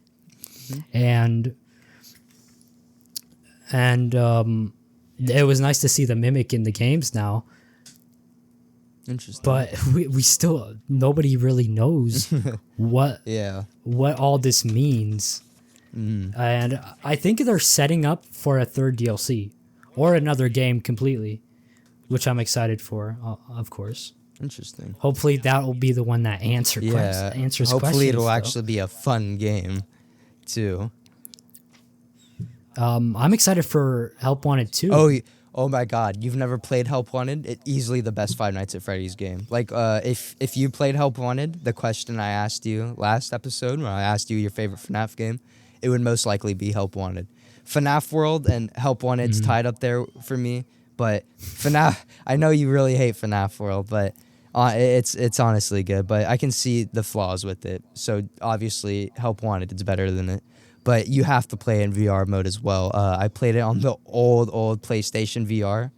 and it was nice to see the mimic in the games now. Interesting. But we still, nobody really knows what all this means. And I think they're setting up for a third DLC or another game completely, which I'm excited for, of course. Interesting. Hopefully that will be the one that answers questions. Hopefully it'll actually be a fun game too. I'm excited for Help Wanted 2. Oh my God! You've never played Help Wanted? Easily the best Five Nights at Freddy's game. If you played Help Wanted, the question I asked you last episode when I asked you your favorite FNAF game, it would most likely be Help Wanted. FNAF World and Help Wanted's tied up there for me, but FNAF. I know you really hate FNAF World, but it's honestly good. But I can see the flaws with it. So obviously Help Wanted is better than it. But you have to play in VR mode as well. I played it on the old PlayStation VR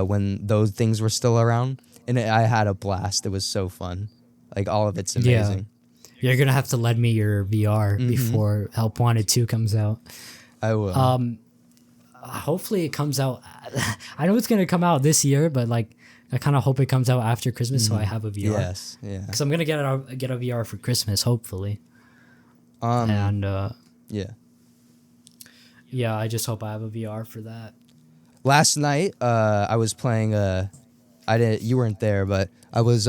when those things were still around, and I had a blast. It was so fun. All of it's amazing. Yeah. You're going to have to lend me your VR before Help Wanted 2 comes out. I will. Hopefully it comes out. I know it's going to come out this year, but I kind of hope it comes out after Christmas so I have a VR. Yes, yeah. Because I'm going to get a VR for Christmas, hopefully. Yeah, I just hope I have a VR for that. Last night, I was playing. You weren't there, but I was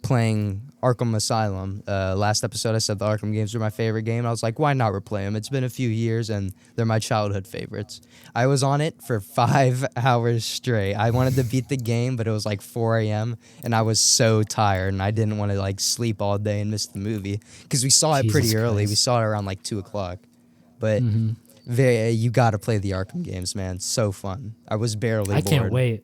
playing Arkham Asylum. Last episode I said the Arkham games were my favorite game. I was like, why not replay them? It's been a few years and they're my childhood favorites. I was on it for 5 hours straight. I wanted to beat the game, but it was like 4 a.m. and I was so tired and I didn't want to like sleep all day and miss the movie because we saw it pretty early. We saw it around like 2 o'clock. But you got to play the Arkham games, man. So fun. I was barely bored. I can't wait.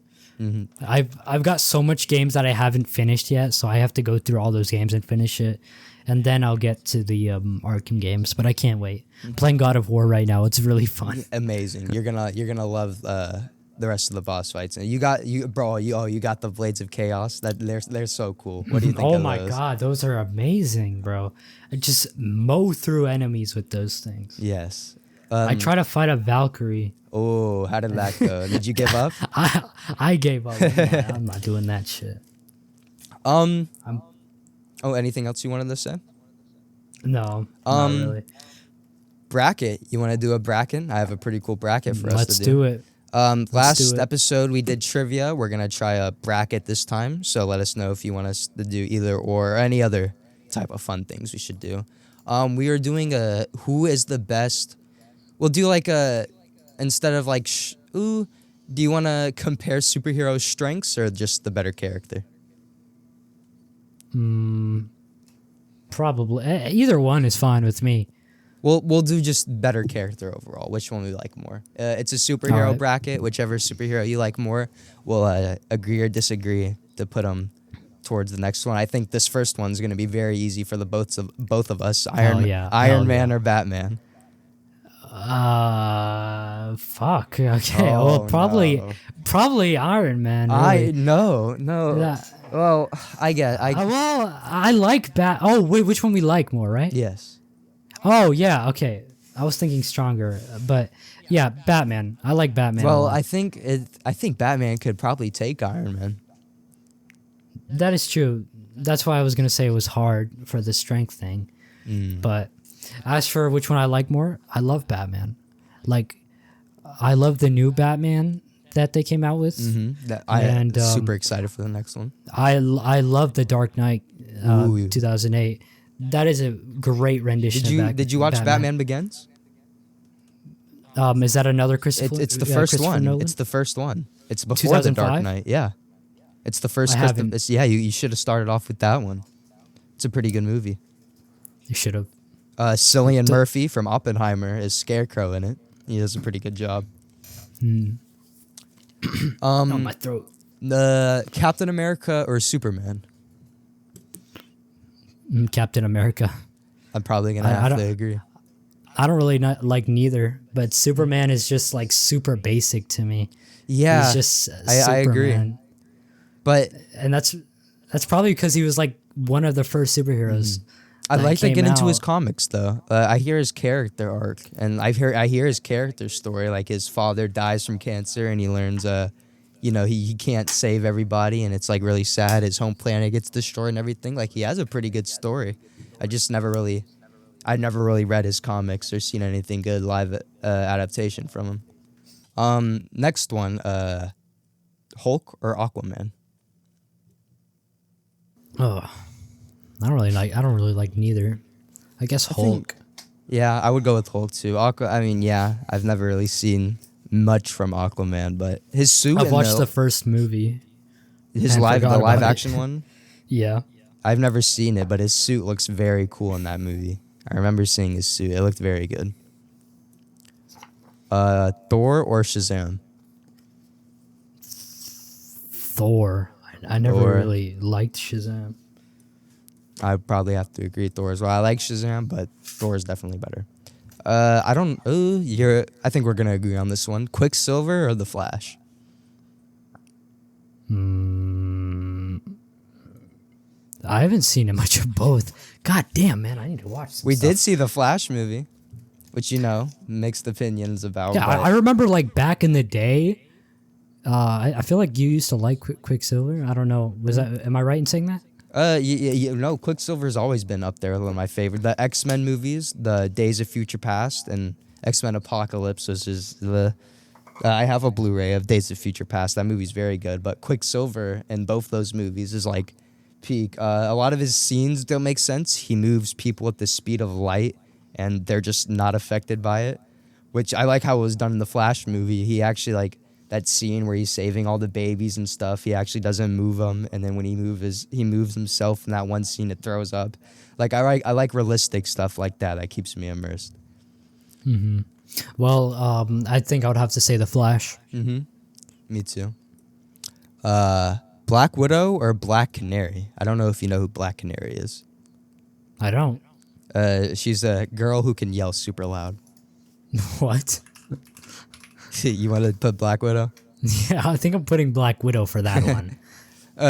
I've got so much games that I haven't finished yet, so I have to go through all those games and finish it, and then I'll get to the Arkham games. But I can't wait. Playing God of War right now, it's really fun. Amazing. You're gonna love the rest of the boss fights. And you got the Blades of Chaos. That they're so cool. What do you think? Oh of my those? god, those are amazing, bro! I just mow through enemies with those things. Yes. I try to fight a Valkyrie. Oh, how did that go? Did you give up? I gave up. I'm not doing that shit. Anything else you wanted to say? No, not really. Bracket. You want to do a bracket? I have a pretty cool bracket for us to do. Let's do it. Last episode we did trivia. We're gonna try a bracket this time. So let us know if you want us to do either or any other type of fun things we should do. We are doing a who is the best. We'll do like a instead of like do you want to compare superhero strengths or just the better character? Probably either one is fine with me. We'll do just better character overall. Which one we like more? It's a superhero bracket. Whichever superhero you like more, we'll agree or disagree to put them towards the next one. I think this first one's gonna be very easy for the both of us. Iron Man or Batman. Fuck. Okay. Well, probably Iron Man. Really. No. Well, I like Bat. Oh wait, which one we like more, right? Yes. Oh yeah. Okay. I was thinking stronger, but yeah, Batman. I like Batman. Well, I think Batman could probably take Iron Man. That is true. That's why I was gonna say it was hard for the strength thing, but. As for which one I like more, I love Batman. Like, I love the new Batman that they came out with. I am super excited for the next one. I love the Dark Knight 2008. That is a great rendition. Did you watch Batman Begins? Is that another Christopher? It's the first one. Nolan? It's the first one. It's before the Dark Knight. Yeah, it's the first. You should have started off with that one. It's a pretty good movie. You should have. Cillian Murphy from Oppenheimer is Scarecrow in it. He does a pretty good job. On my throat. The Captain America or Superman? Captain America. I'm probably gonna have to agree. I don't really like neither, but Superman is just like super basic to me. Yeah, he's just I agree. But that's probably because he was like one of the first superheroes. I'd like to get into his comics though. I hear his character arc, and I hear his character story. Like his father dies from cancer, and he learns, he can't save everybody, and it's like really sad. His home planet gets destroyed and everything. Like he has a pretty good story. I never really read his comics or seen anything good live adaptation from him. Next one, Hulk or Aquaman? Oh. I don't really like neither. I guess Hulk. I would go with Hulk too. I've never really seen much from Aquaman, but his suit. I've watched the first movie. The live action one. Yeah. I've never seen it, but his suit looks very cool in that movie. I remember seeing his suit. It looked very good. Thor or Shazam? Thor. I never really liked Shazam. I probably have to agree Thor as well. I like Shazam, but Thor is definitely better. I think we're gonna agree on this one. Quicksilver or the Flash? I haven't seen much of both. God damn, man, I need to watch some We stuff. did see the Flash movie, which mixed opinions about. Yeah, I remember like back in the day. I feel like you used to like Quicksilver. I don't know. Am I right in saying that? Quicksilver's always been up there, one of my favorite. The X-Men movies, the Days of Future Past and X-Men Apocalypse, which is I have a Blu-ray of Days of Future Past. That movie's very good, but Quicksilver in both those movies is like peak. A lot of his scenes don't make sense. He moves people at the speed of light, and they're just not affected by it. Which I like how it was done in the Flash movie. He actually like that scene where he's saving all the babies and stuff. He actually doesn't move them, and then when he moves himself in that one scene. It throws up. Like I like realistic stuff like that. That keeps me immersed. Mm-hmm. Well, I think I would have to say The Flash. Mm-hmm. Me too. Black Widow or Black Canary? I don't know if you know who Black Canary is. I don't. She's a girl who can yell super loud. What? You want to put Black Widow? Yeah, I think I'm putting Black Widow for that one.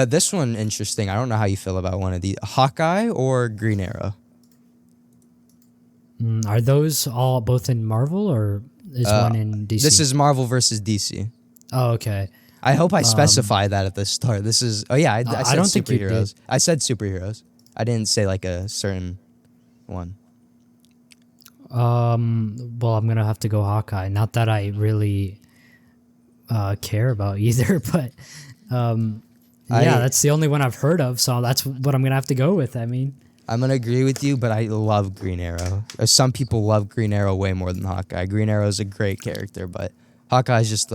This one, interesting. I don't know how you feel about one of these. Hawkeye or Green Arrow? Are those all both in Marvel or is one in DC? This is Marvel versus DC. Oh, okay. I hope I specify that at the start. This is... Oh, yeah, I said I don't think you superheroes. did. I said superheroes. I didn't say, like, a certain one. Well, I'm going to have to go Hawkeye. Not that I really care about either, but... that's the only one I've heard of, so that's what I'm going to have to go with, I mean... I'm going to agree with you, but I love Green Arrow. Some people love Green Arrow way more than Hawkeye. Green Arrow is a great character, but Hawkeye is just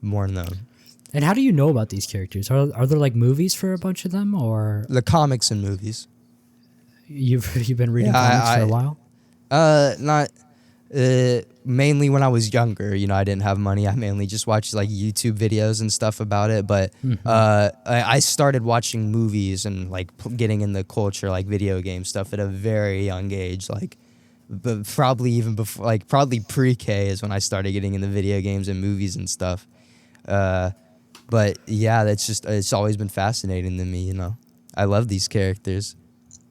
more known. And how do you know about these characters? Are there like movies for a bunch of them, or The comics and movies. you've been reading comics for a while? Mainly when I was younger. You know, I didn't have money. I mainly just watched like YouTube videos and stuff about it. But I started watching movies and like getting in the culture, like video game stuff at a very young age. Like, probably even before, like probably pre-K is when I started getting into video games and movies and stuff. But yeah, it's always been fascinating to me. You know, I love these characters.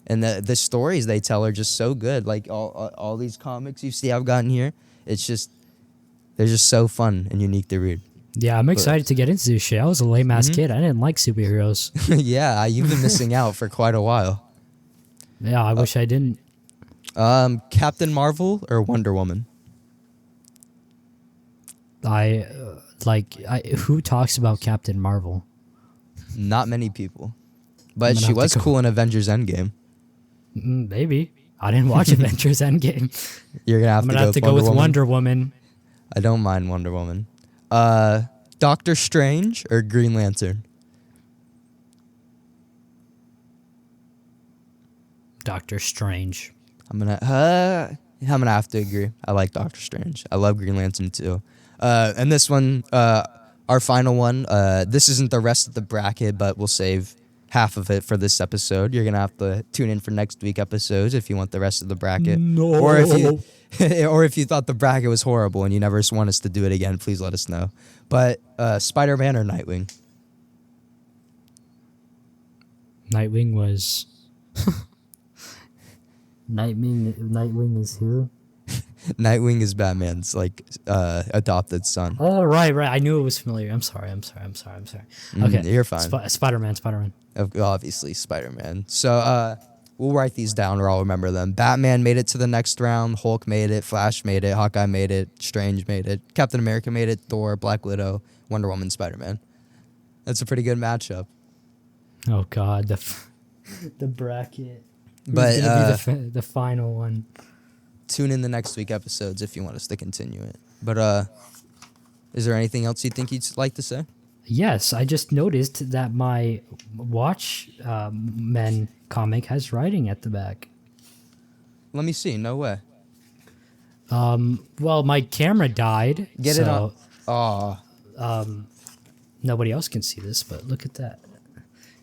And the stories they tell are just so good. Like all these comics you see I've gotten here, they're just so fun and unique to read. Yeah, I'm excited to get into this shit. I was a lame ass kid. I didn't like superheroes. Yeah, you've been missing out for quite a while. Yeah, I wish I didn't. Captain Marvel or Wonder Woman? Who talks about Captain Marvel? Not many people, but she was cool in Avengers Endgame. Maybe. I didn't watch Avengers Endgame. You're gonna have to go with Wonder Woman. I don't mind Wonder Woman. Doctor Strange or Green Lantern? Doctor Strange. I'm gonna have to agree. I like Doctor Strange. I love Green Lantern too. And this one, our final one. This isn't the rest of the bracket, but we'll save half of it for this episode. You're gonna have to tune in for next week episodes if you want the rest of the bracket. No. Or if you thought the bracket was horrible and you never want us to do it again, please let us know. But Spider-Man or Nightwing? Nightwing was. Nightwing is who? Nightwing is Batman's adopted son. Oh, right. I knew it was familiar. I'm sorry. Okay, You're fine. Spider-Man. Obviously, Spider-Man. So we'll write these down or I'll remember them. Batman made it to the next round. Hulk made it. Flash made it. Hawkeye made it. Strange made it. Captain America made it. Thor, Black Widow, Wonder Woman, Spider-Man. That's a pretty good matchup. Oh, God. The bracket. But Who's gonna be the final one? Tune in the next week episodes if you want us to continue it. But is there anything else you think you'd like to say? Yes, I just noticed that my Watchmen comic has writing at the back. Let me see. No way. Well, my camera died. Get it on. Aw. Nobody else can see this, but look at that.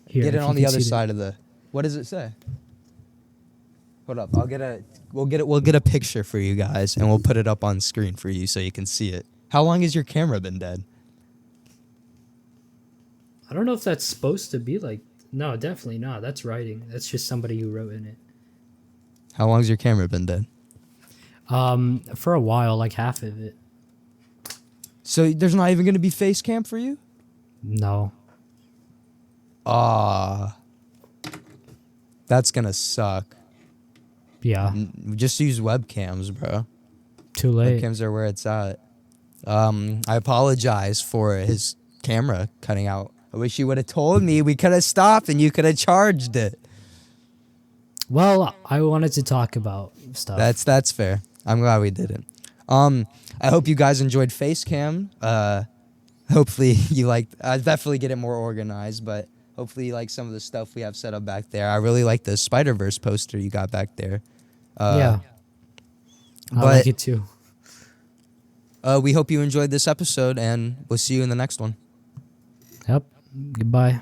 Here, Get it if on you the can other see side of the... What does it say? Hold up. We'll get a picture for you guys and we'll put it up on screen for you so you can see it. How long has your camera been dead? I don't know if that's supposed to be like... No, definitely not. That's writing. That's just somebody who wrote in it. How long's your camera been dead? For a while, like half of it. So there's not even going to be face cam for you? No. That's going to suck. Yeah. Just use webcams, bro. Too late. Webcams are where it's at. I apologize for his camera cutting out I wish you would have told me. We could have stopped and you could have charged it. Well, I wanted to talk about stuff. That's fair. I'm glad we didn't. I hope you guys enjoyed Facecam. Hopefully you liked. I definitely get it more organized, but hopefully you like some of the stuff we have set up back there. I really like the Spider-Verse poster you got back there. Yeah, I but like it too. we hope you enjoyed this episode, and we'll see you in the next one. Yep. Goodbye.